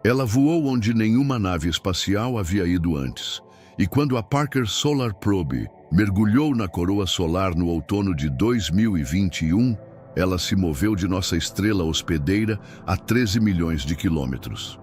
Ela voou onde nenhuma nave espacial havia ido antes. E quando a Parker Solar Probe mergulhou na coroa solar no outono de 2021, ela se moveu de nossa estrela hospedeira a 13 milhões de quilômetros.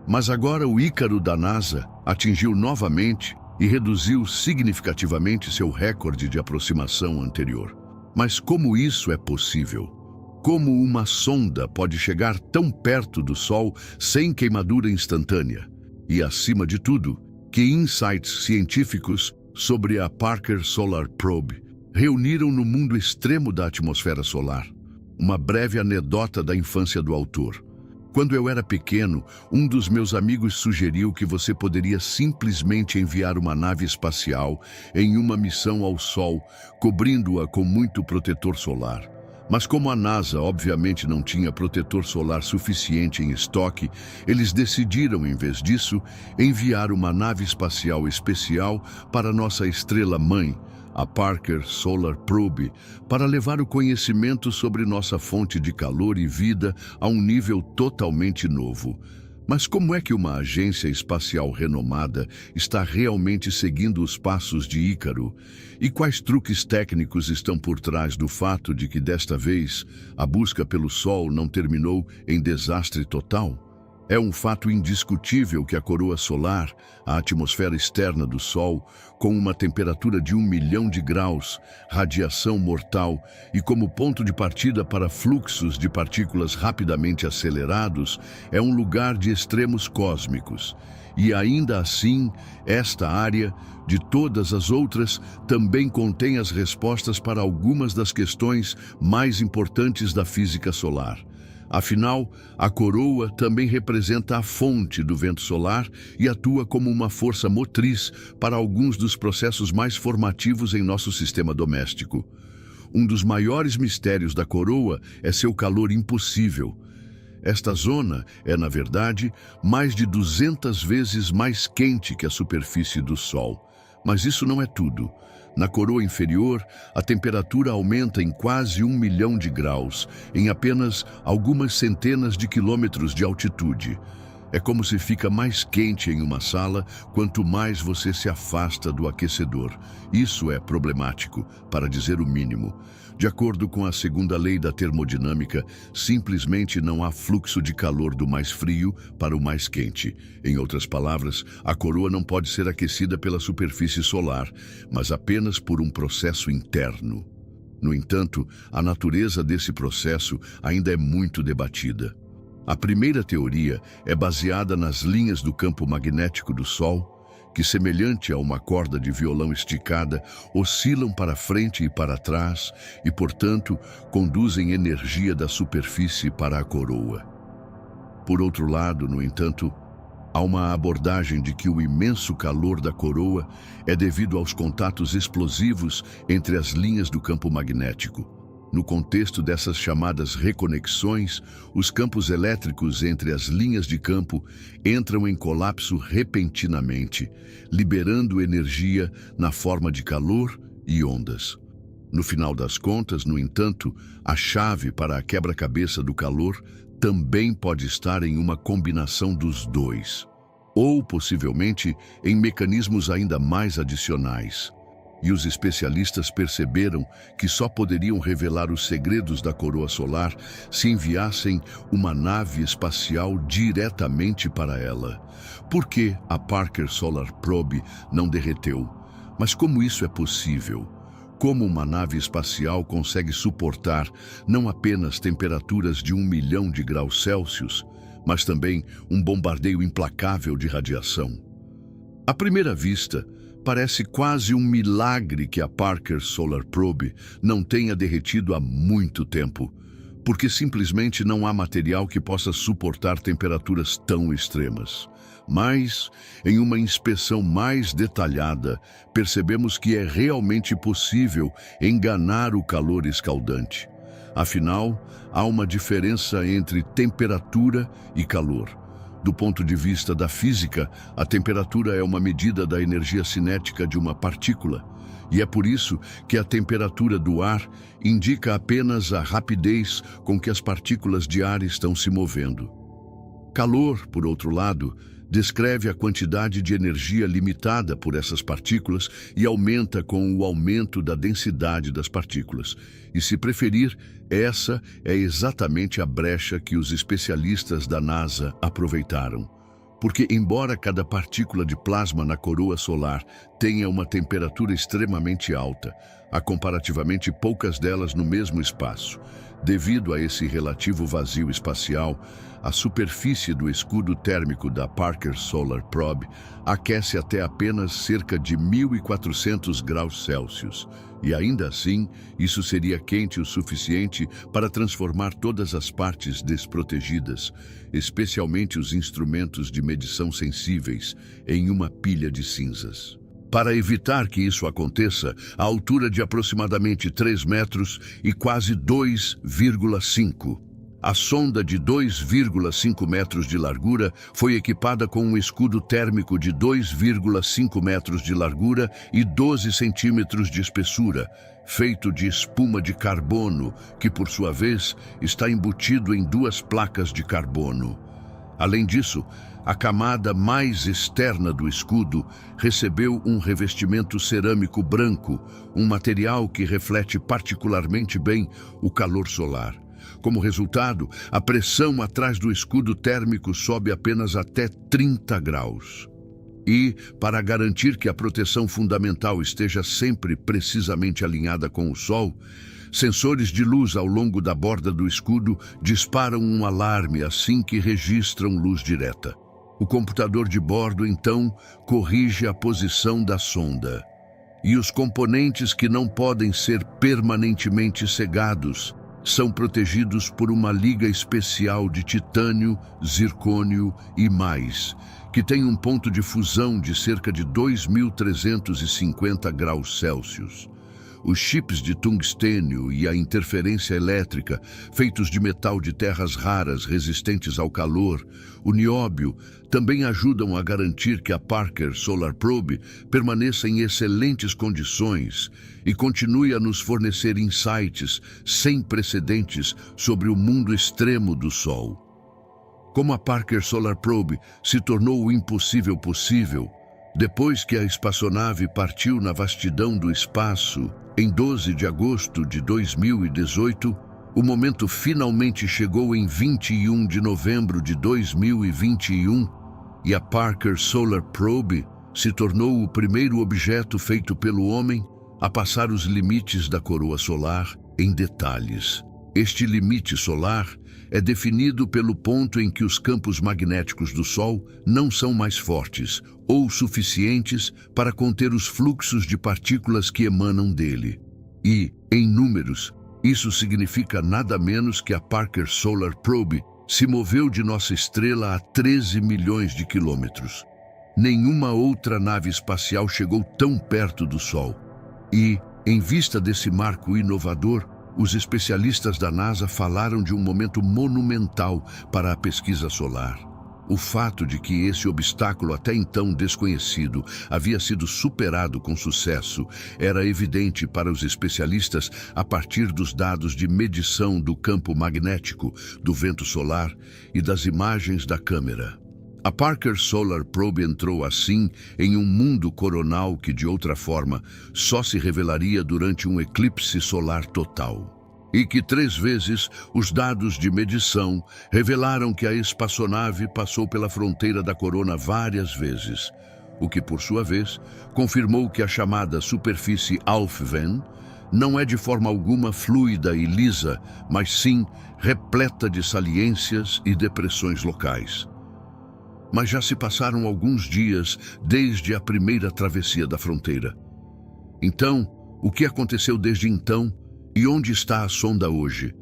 Mas agora o Ícaro da NASA atingiu novamente e reduziu significativamente seu recorde de aproximação anterior. Mas como isso é possível? Como uma sonda pode chegar tão perto do Sol sem queimadura instantânea? E, acima de tudo, que insights científicos sobre a Parker Solar Probe reuniram no mundo extremo da atmosfera solar? Uma breve anedota da infância do autor. Quando eu era pequeno, um dos meus amigos sugeriu que você poderia simplesmente enviar uma nave espacial em uma missão ao Sol, cobrindo-a com muito protetor solar. Mas como a NASA obviamente não tinha protetor solar suficiente em estoque, eles decidiram, em vez disso, enviar uma nave espacial especial para nossa estrela-mãe, a Parker Solar Probe, para levar o conhecimento sobre nossa fonte de calor e vida a um nível totalmente novo. Mas como é que uma agência espacial renomada está realmente seguindo os passos de Ícaro? E quais truques técnicos estão por trás do fato de que, desta vez, a busca pelo Sol não terminou em desastre total? É um fato indiscutível que a coroa solar, a atmosfera externa do Sol, com uma temperatura de 1 milhão de graus, radiação mortal e como ponto de partida para fluxos de partículas rapidamente acelerados, é um lugar de extremos cósmicos. E ainda assim, esta área, de todas as outras, também contém as respostas para algumas das questões mais importantes da física solar. Afinal, a coroa também representa a fonte do vento solar e atua como uma força motriz para alguns dos processos mais formativos em nosso sistema doméstico. Um dos maiores mistérios da coroa é seu calor impossível. Esta zona é, na verdade, mais de 200 vezes mais quente que a superfície do Sol. Mas isso não é tudo. Na coroa inferior, a temperatura aumenta em quase 1 milhão de graus, em apenas algumas centenas de quilômetros de altitude. É como se fica mais quente em uma sala quanto mais você se afasta do aquecedor. Isso é problemático, para dizer o mínimo. De acordo com a segunda lei da termodinâmica, simplesmente não há fluxo de calor do mais frio para o mais quente. Em outras palavras, a coroa não pode ser aquecida pela superfície solar, mas apenas por um processo interno. No entanto, a natureza desse processo ainda é muito debatida. A primeira teoria é baseada nas linhas do campo magnético do Sol, que, semelhante a uma corda de violão esticada, oscilam para frente e para trás e, portanto, conduzem energia da superfície para a coroa. Por outro lado, no entanto, há uma abordagem de que o imenso calor da coroa é devido aos contatos explosivos entre as linhas do campo magnético. No contexto dessas chamadas reconexões, os campos elétricos entre as linhas de campo entram em colapso repentinamente, liberando energia na forma de calor e ondas. No final das contas, no entanto, a chave para a quebra-cabeça do calor também pode estar em uma combinação dos dois, ou possivelmente em mecanismos ainda mais adicionais. E os especialistas perceberam que só poderiam revelar os segredos da coroa solar se enviassem uma nave espacial diretamente para ela. Por que a Parker Solar Probe não derreteu? Mas como isso é possível? Como uma nave espacial consegue suportar não apenas temperaturas de 1 milhão de graus Celsius, mas também um bombardeio implacável de radiação? À primeira vista, parece quase um milagre que a Parker Solar Probe não tenha derretido há muito tempo, porque simplesmente não há material que possa suportar temperaturas tão extremas. Mas, em uma inspeção mais detalhada, percebemos que é realmente possível enganar o calor escaldante. Afinal, há uma diferença entre temperatura e calor. Do ponto de vista da física, a temperatura é uma medida da energia cinética de uma partícula, e é por isso que a temperatura do ar indica apenas a rapidez com que as partículas de ar estão se movendo. Calor, por outro lado, descreve a quantidade de energia limitada por essas partículas e aumenta com o aumento da densidade das partículas. E, se preferir, essa é exatamente a brecha que os especialistas da NASA aproveitaram. Porque, embora cada partícula de plasma na coroa solar tenha uma temperatura extremamente alta, há comparativamente poucas delas no mesmo espaço. Devido a esse relativo vazio espacial, a superfície do escudo térmico da Parker Solar Probe aquece até apenas cerca de 1.400 graus Celsius. E ainda assim, isso seria quente o suficiente para transformar todas as partes desprotegidas, especialmente os instrumentos de medição sensíveis, em uma pilha de cinzas. Para evitar que isso aconteça, a altura de aproximadamente 3 metros e quase 2,5. A sonda de 2,5 metros de largura foi equipada com um escudo térmico de 2,5 metros de largura e 12 centímetros de espessura, feito de espuma de carbono, que por sua vez está embutido em 2 placas de carbono. Além disso, a camada mais externa do escudo recebeu um revestimento cerâmico branco, um material que reflete particularmente bem o calor solar. Como resultado, a pressão atrás do escudo térmico sobe apenas até 30 graus. E, para garantir que a proteção fundamental esteja sempre precisamente alinhada com o Sol, sensores de luz ao longo da borda do escudo disparam um alarme assim que registram luz direta. O computador de bordo, então, corrige a posição da sonda. E os componentes que não podem ser permanentemente cegados são protegidos por uma liga especial de titânio, zircônio e mais, que tem um ponto de fusão de cerca de 2.350 graus Celsius. Os chips de tungstênio e a interferência elétrica, feitos de metal de terras raras resistentes ao calor, o nióbio, também ajudam a garantir que a Parker Solar Probe permaneça em excelentes condições e continue a nos fornecer insights sem precedentes sobre o mundo extremo do Sol. Como a Parker Solar Probe se tornou o impossível possível, depois que a espaçonave partiu na vastidão do espaço, em 12 de agosto de 2018, o momento finalmente chegou em 21 de novembro de 2021 e a Parker Solar Probe se tornou o primeiro objeto feito pelo homem a passar os limites da coroa solar em detalhes. Este limite solar é definido pelo ponto em que os campos magnéticos do Sol não são mais fortes ou suficientes para conter os fluxos de partículas que emanam dele. E, em números, isso significa nada menos que a Parker Solar Probe se moveu de nossa estrela a 13 milhões de quilômetros. Nenhuma outra nave espacial chegou tão perto do Sol. E, em vista desse marco inovador, os especialistas da NASA falaram de um momento monumental para a pesquisa solar. O fato de que esse obstáculo até então desconhecido havia sido superado com sucesso era evidente para os especialistas a partir dos dados de medição do campo magnético, do vento solar e das imagens da câmera. A Parker Solar Probe entrou assim em um mundo coronal que, de outra forma, só se revelaria durante um eclipse solar total. E que 3 vezes os dados de medição revelaram que a espaçonave passou pela fronteira da corona várias vezes, o que, por sua vez, confirmou que a chamada superfície Alfvén não é de forma alguma fluida e lisa, mas sim repleta de saliências e depressões locais. Mas já se passaram alguns dias desde a primeira travessia da fronteira. Então, o que aconteceu desde então e onde está a sonda hoje?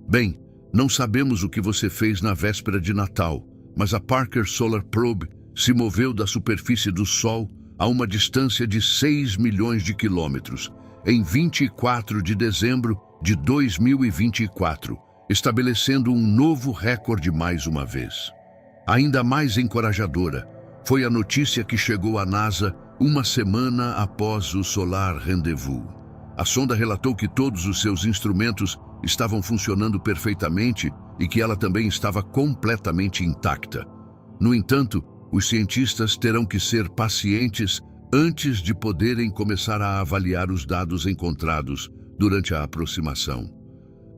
Bem, não sabemos o que você fez na véspera de Natal, mas a Parker Solar Probe se moveu da superfície do Sol a uma distância de 6 milhões de quilômetros, em 24 de dezembro de 2024, estabelecendo um novo recorde mais uma vez. Ainda mais encorajadora foi a notícia que chegou à NASA uma semana após o Solar Rendezvous. A sonda relatou que todos os seus instrumentos estavam funcionando perfeitamente e que ela também estava completamente intacta. No entanto, os cientistas terão que ser pacientes antes de poderem começar a avaliar os dados encontrados durante a aproximação.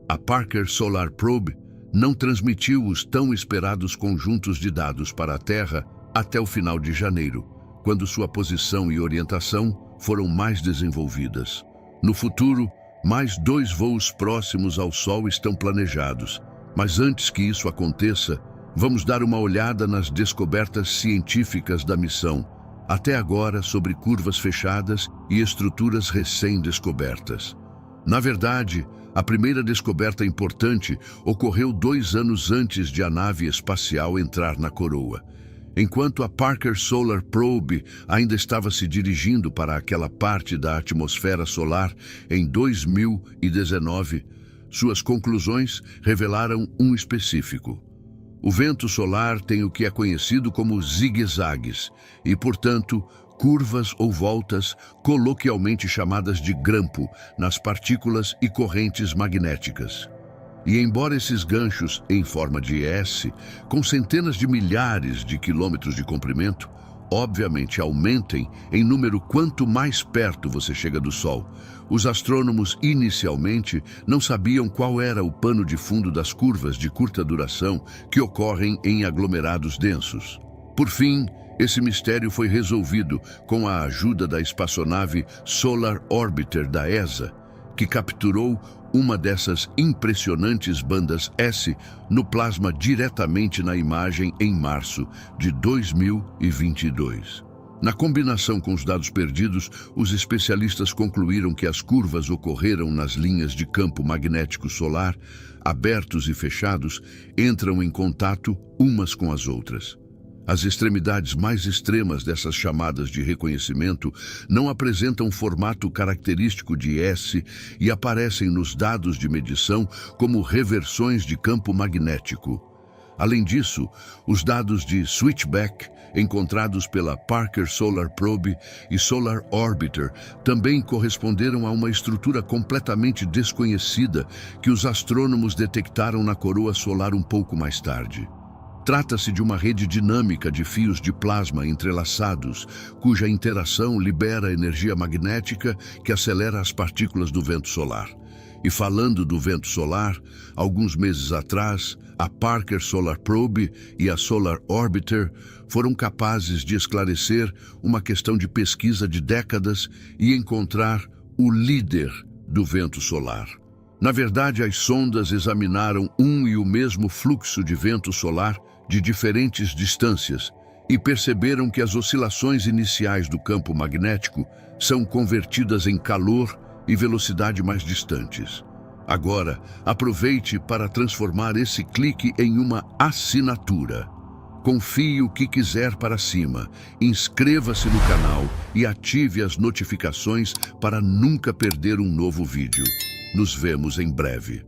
A Parker Solar Probe não transmitiu os tão esperados conjuntos de dados para a Terra até o final de janeiro, quando sua posição e orientação foram mais desenvolvidas. No futuro, mais 2 voos próximos ao Sol estão planejados, mas antes que isso aconteça, vamos dar uma olhada nas descobertas científicas da missão, até agora sobre curvas fechadas e estruturas recém-descobertas. Na verdade, a primeira descoberta importante ocorreu 2 anos antes de a nave espacial entrar na coroa. Enquanto a Parker Solar Probe ainda estava se dirigindo para aquela parte da atmosfera solar em 2019, suas conclusões revelaram um específico. O vento solar tem o que é conhecido como zigue-zagues e, portanto, curvas ou voltas coloquialmente chamadas de grampo nas partículas e correntes magnéticas. E embora esses ganchos, em forma de S, com centenas de milhares de quilômetros de comprimento, obviamente aumentem em número quanto mais perto você chega do Sol, os astrônomos inicialmente não sabiam qual era o pano de fundo das curvas de curta duração que ocorrem em aglomerados densos. Por fim, esse mistério foi resolvido com a ajuda da espaçonave Solar Orbiter da ESA, que capturou uma dessas impressionantes bandas S no plasma diretamente na imagem em março de 2022. Na combinação com os dados perdidos, os especialistas concluíram que as curvas ocorreram nas linhas de campo magnético solar, abertos e fechados, entram em contato umas com as outras. As extremidades mais extremas dessas chamadas de reconhecimento não apresentam formato característico de S e aparecem nos dados de medição como reversões de campo magnético. Além disso, os dados de switchback encontrados pela Parker Solar Probe e Solar Orbiter também corresponderam a uma estrutura completamente desconhecida que os astrônomos detectaram na coroa solar um pouco mais tarde. Trata-se de uma rede dinâmica de fios de plasma entrelaçados, cuja interação libera energia magnética que acelera as partículas do vento solar. E falando do vento solar, alguns meses atrás, a Parker Solar Probe e a Solar Orbiter foram capazes de esclarecer uma questão de pesquisa de décadas e encontrar o líder do vento solar. Na verdade, as sondas examinaram um e o mesmo fluxo de vento solar de diferentes distâncias e perceberam que as oscilações iniciais do campo magnético são convertidas em calor e velocidade mais distantes. Agora, aproveite para transformar esse clique em uma assinatura. Confie o que quiser para cima, inscreva-se no canal e ative as notificações para nunca perder um novo vídeo. Nos vemos em breve.